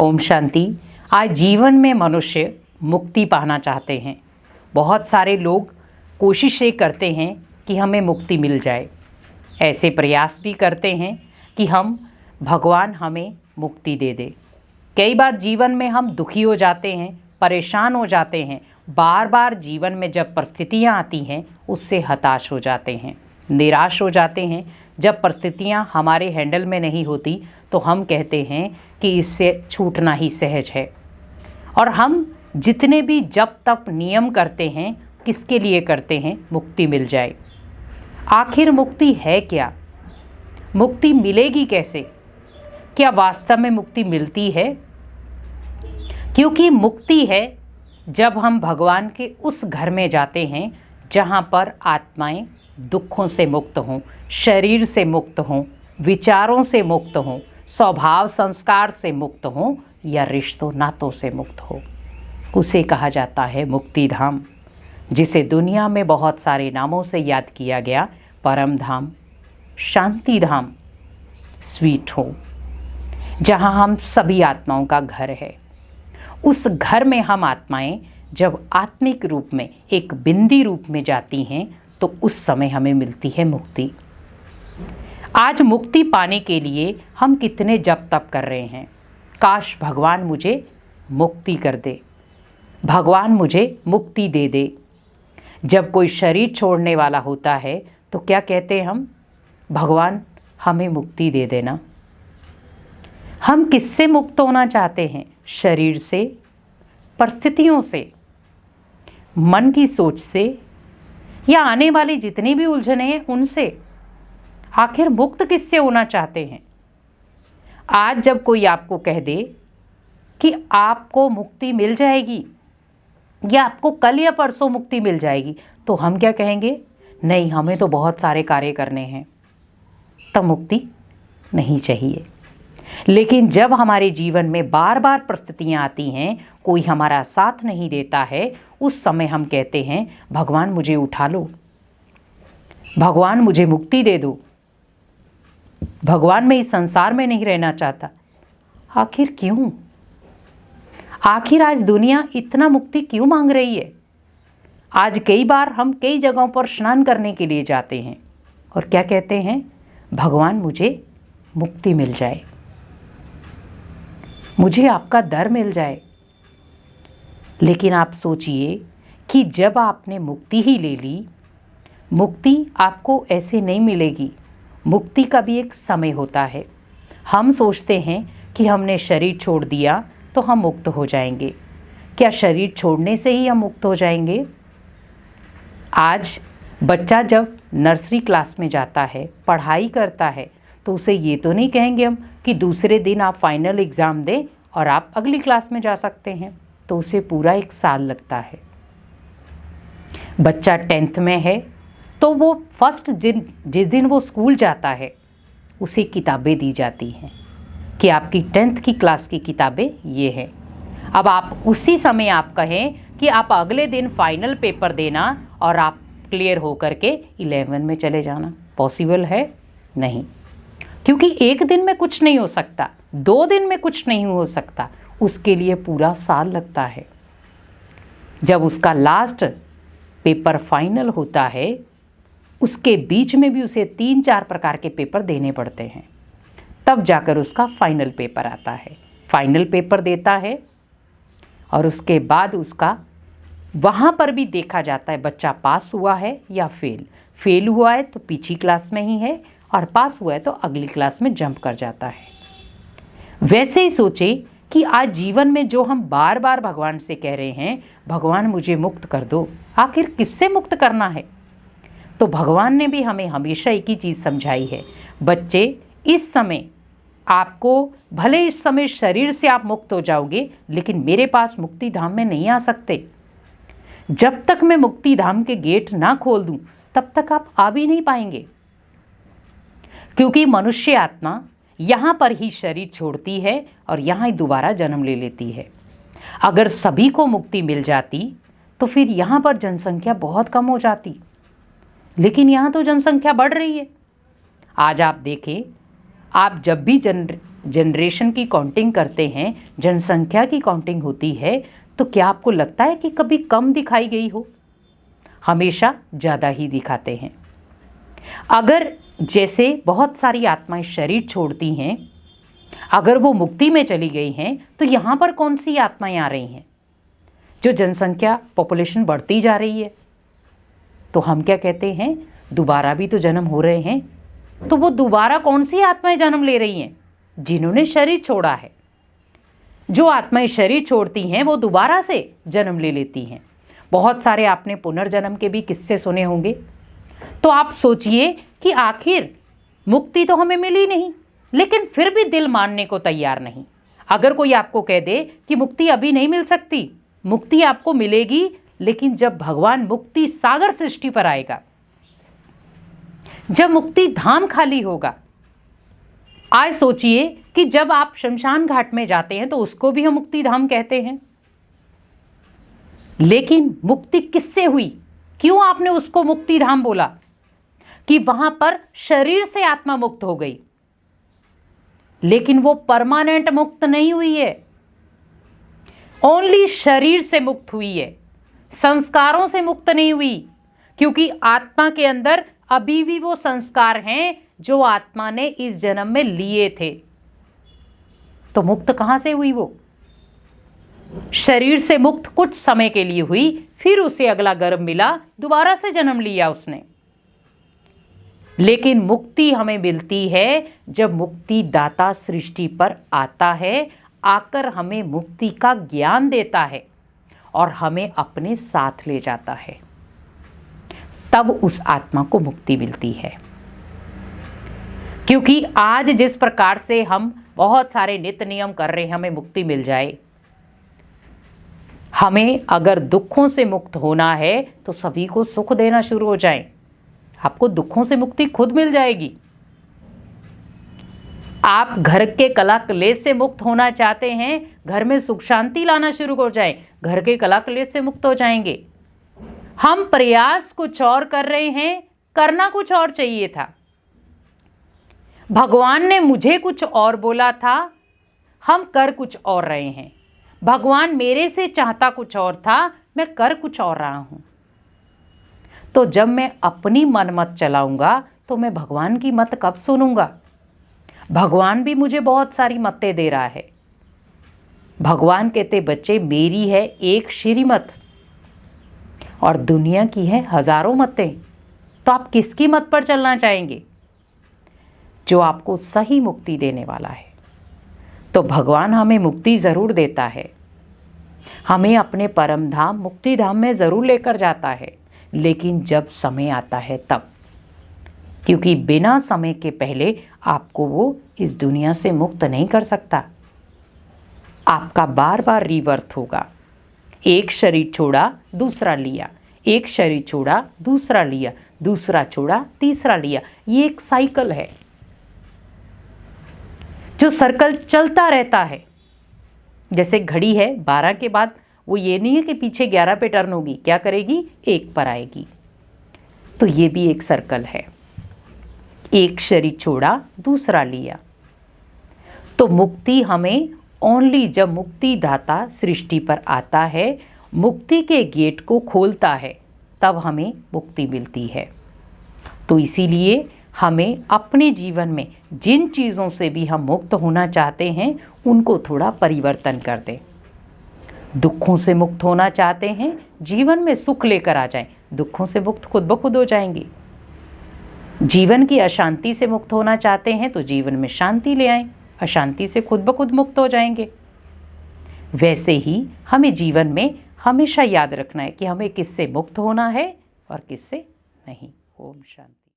ओम शांति। आज जीवन में मनुष्य मुक्ति पाना चाहते हैं। बहुत सारे लोग कोशिश ये करते हैं कि हमें मुक्ति मिल जाए। ऐसे प्रयास भी करते हैं कि भगवान हमें मुक्ति दे दे। कई बार जीवन में हम दुखी हो जाते हैं, परेशान हो जाते हैं। बार बार जीवन में जब परिस्थितियाँ आती हैं उससे हताश हो जाते हैं, निराश हो जाते हैं। जब परिस्थितियाँ हमारे हैंडल में नहीं होती तो हम कहते हैं कि इससे छूटना ही सहज है। और हम जितने भी जब तक नियम करते हैं, किसके लिए करते हैं? मुक्ति मिल जाए। आखिर मुक्ति है क्या? मुक्ति मिलेगी कैसे? क्या वास्तव में मुक्ति मिलती है? क्योंकि मुक्ति है जब हम भगवान के उस घर में जाते हैं जहाँ पर आत्माएं दुखों से मुक्त हों, शरीर से मुक्त हों, विचारों से मुक्त हों, स्वभाव संस्कार से मुक्त हों या रिश्तों नातों से मुक्त हो। उसे कहा जाता है मुक्ति धाम, जिसे दुनिया में बहुत सारे नामों से याद किया गया। परम धाम, शांति धाम, स्वीट होम, जहाँ हम सभी आत्माओं का घर है। उस घर में हम आत्माएं जब आत्मिक रूप में एक बिंदी रूप में जाती हैं तो उस समय हमें मिलती है मुक्ति। आज मुक्ति पाने के लिए हम कितने जप तप कर रहे हैं। काश भगवान मुझे मुक्ति कर दे, भगवान मुझे मुक्ति दे दे। जब कोई शरीर छोड़ने वाला होता है तो क्या कहते हैं हम? भगवान हमें मुक्ति दे देना। हम किससे मुक्त होना चाहते हैं? शरीर से, परिस्थितियों से, मन की सोच से, या आने वाली जितनी भी उलझने हैं उनसे। आखिर मुक्त किससे होना चाहते हैं? आज जब कोई आपको कह दे कि आपको मुक्ति मिल जाएगी या आपको कल या परसों मुक्ति मिल जाएगी, तो हम क्या कहेंगे? नहीं, हमें तो बहुत सारे कार्य करने हैं, तब मुक्ति नहीं चाहिए। लेकिन जब हमारे जीवन में बार बार परिस्थितियाँ आती हैं, कोई हमारा साथ नहीं देता है, उस समय हम कहते हैं भगवान मुझे उठा लो, भगवान मुझे मुक्ति दे दो, भगवान मैं इस संसार में नहीं रहना चाहता। आखिर क्यों? आखिर आज दुनिया इतना मुक्ति क्यों मांग रही है? आज कई बार हम कई जगहों पर स्नान करने के लिए जाते हैं और क्या कहते हैं? भगवान मुझे मुक्ति मिल जाए, मुझे आपका दर मिल जाए। लेकिन आप सोचिए कि जब आपने मुक्ति ही ले ली, मुक्ति आपको ऐसे नहीं मिलेगी। मुक्ति का भी एक समय होता है। हम सोचते हैं कि हमने शरीर छोड़ दिया तो हम मुक्त हो जाएंगे। क्या शरीर छोड़ने से ही हम मुक्त हो जाएंगे? आज बच्चा जब नर्सरी क्लास में जाता है, पढ़ाई करता है, तो उसे ये तो नहीं कहेंगे हम कि दूसरे दिन आप फाइनल एग्ज़ाम दें और आप अगली क्लास में जा सकते हैं। तो उसे पूरा 1 साल लगता है। बच्चा 10th में है तो वो फर्स्ट दिन जिस दिन वो स्कूल जाता है उसे किताबें दी जाती हैं कि आपकी 10th की क्लास की किताबें ये हैं। अब आप उसी समय आप कहें कि आप अगले दिन फाइनल पेपर देना और आप क्लियर हो करके 11 में चले जाना, पॉसिबल है? नहीं, क्योंकि एक दिन में कुछ नहीं हो सकता, 2 दिन में कुछ नहीं हो सकता, उसके लिए पूरा साल लगता है। जब उसका लास्ट पेपर फाइनल होता है, उसके बीच में भी उसे 3-4 प्रकार के पेपर देने पड़ते हैं, तब जाकर उसका फाइनल पेपर आता है। फाइनल पेपर देता है और उसके बाद उसका वहाँ पर भी देखा जाता है बच्चा पास हुआ है या फेल। फेल हुआ है तो पिछली क्लास में ही है और पास हुआ है तो अगली क्लास में जंप कर जाता है। वैसे ही सोचे कि आज जीवन में जो हम बार बार भगवान से कह रहे हैं, भगवान मुझे मुक्त कर दो, आखिर किससे मुक्त करना है? तो भगवान ने भी हमें हमेशा एक ही चीज़ समझाई है, बच्चे इस समय आपको, भले इस समय शरीर से आप मुक्त हो जाओगे, लेकिन मेरे पास मुक्ति धाम में नहीं आ सकते। जब तक मैं मुक्ति धाम के गेट ना खोल दूं, तब तक आप आ भी नहीं पाएंगे। क्योंकि मनुष्य आत्मा यहाँ पर ही शरीर छोड़ती है और यहाँ ही दोबारा जन्म ले लेती है। अगर सभी को मुक्ति मिल जाती तो फिर यहाँ पर जनसंख्या बहुत कम हो जाती, लेकिन यहाँ तो जनसंख्या बढ़ रही है। आज आप देखें, आप जब भी जनरेशन की काउंटिंग करते हैं, जनसंख्या की काउंटिंग होती है, तो क्या आपको लगता है कि कभी कम दिखाई गई हो? हमेशा ज़्यादा ही दिखाते हैं। अगर जैसे बहुत सारी आत्माएं शरीर छोड़ती हैं, अगर वो मुक्ति में चली गई हैं, तो यहाँ पर कौन सी आत्माएं आ रही हैं? जो जनसंख्या पॉपुलेशन बढ़ती जा रही है, तो हम क्या कहते हैं, दोबारा भी तो जन्म हो रहे हैं। तो वो दोबारा कौन सी आत्माएं जन्म ले रही हैं? जिन्होंने शरीर छोड़ा है। जो आत्माएं शरीर छोड़ती हैं वो दोबारा से जन्म ले लेती हैं। बहुत सारे आपने पुनर्जन्म के भी किस्से सुने होंगे। तो आप सोचिए कि आखिर मुक्ति तो हमें मिली नहीं, लेकिन फिर भी दिल मानने को तैयार नहीं। अगर कोई आपको कह दे कि मुक्ति अभी नहीं मिल सकती, मुक्ति आपको मिलेगी, लेकिन जब भगवान मुक्ति सागर सृष्टि पर आएगा, जब मुक्ति धाम खाली होगा। आज सोचिए कि जब आप शमशान घाट में जाते हैं तो उसको भी हम मुक्ति धाम कहते हैं, लेकिन मुक्ति किससे हुई? क्यों आपने उसको मुक्ति धाम बोला? कि वहां पर शरीर से आत्मा मुक्त हो गई, लेकिन वो परमानेंट मुक्त नहीं हुई है, ओनली शरीर से मुक्त हुई है, संस्कारों से मुक्त नहीं हुई। क्योंकि आत्मा के अंदर अभी भी वो संस्कार हैं जो आत्मा ने इस जन्म में लिए थे। तो मुक्त कहां से हुई? वो शरीर से मुक्त कुछ समय के लिए हुई, फिर उसे अगला गर्भ मिला, दोबारा से जन्म लिया उसने। लेकिन मुक्ति हमें मिलती है जब मुक्ति दाता सृष्टि पर आता है, आकर हमें मुक्ति का ज्ञान देता है और हमें अपने साथ ले जाता है, तब उस आत्मा को मुक्ति मिलती है। क्योंकि आज जिस प्रकार से हम बहुत सारे नित्य नियम कर रहे हैं हमें मुक्ति मिल जाए, हमें अगर दुखों से मुक्त होना है तो सभी को सुख देना शुरू हो जाए, आपको दुखों से मुक्ति खुद मिल जाएगी। आप घर के कला क्लेश से मुक्त होना चाहते हैं, घर में सुख शांति लाना शुरू हो जाए, घर के कला क्लेश से मुक्त हो जाएंगे। हम प्रयास कुछ और कर रहे हैं, करना कुछ और चाहिए था। भगवान ने मुझे कुछ और बोला था, हम कर कुछ और रहे हैं। भगवान मेरे से चाहता कुछ और था, मैं कर कुछ और रहा हूं। तो जब मैं अपनी मन मत चलाऊंगा तो मैं भगवान की मत कब सुनूंगा? भगवान भी मुझे बहुत सारी मतें दे रहा है। भगवान कहते बच्चे मेरी है एक श्रीमत और दुनिया की है हजारों मतें। तो आप किसकी मत पर चलना चाहेंगे? जो आपको सही मुक्ति देने वाला है। तो भगवान हमें मुक्ति जरूर देता है, हमें अपने परम धाम मुक्ति धाम में जरूर लेकर जाता है, लेकिन जब समय आता है तब। क्योंकि बिना समय के पहले आपको वो इस दुनिया से मुक्त नहीं कर सकता। आपका बार बार रिवर्थ होगा। एक शरीर छोड़ा दूसरा लिया, एक शरीर छोड़ा दूसरा लिया, दूसरा छोड़ा तीसरा लिया। ये एक साइकिल है जो सर्कल चलता रहता है। जैसे घड़ी है, 12 के बाद वो ये नहीं है कि पीछे 11 पे टर्न होगी, क्या करेगी? 1 पर आएगी। तो ये भी एक सर्कल है। एक शरीर छोड़ा दूसरा लिया। तो मुक्ति हमें ओनली जब मुक्ति दाता सृष्टि पर आता है, मुक्ति के गेट को खोलता है, तब हमें मुक्ति मिलती है। तो इसीलिए हमें अपने जीवन में जिन चीज़ों से भी हम मुक्त होना चाहते हैं उनको थोड़ा परिवर्तन कर दें। दुखों से मुक्त होना चाहते हैं, जीवन में सुख लेकर आ जाएं, दुखों से मुक्त खुद ब खुद हो जाएंगे। जीवन की अशांति से मुक्त होना चाहते हैं तो जीवन में शांति ले आएं, अशांति से खुद ब खुद मुक्त हो जाएंगे। वैसे ही हमें जीवन में हमेशा याद रखना है कि हमें किससे मुक्त होना है और किससे नहीं। ओम शांति।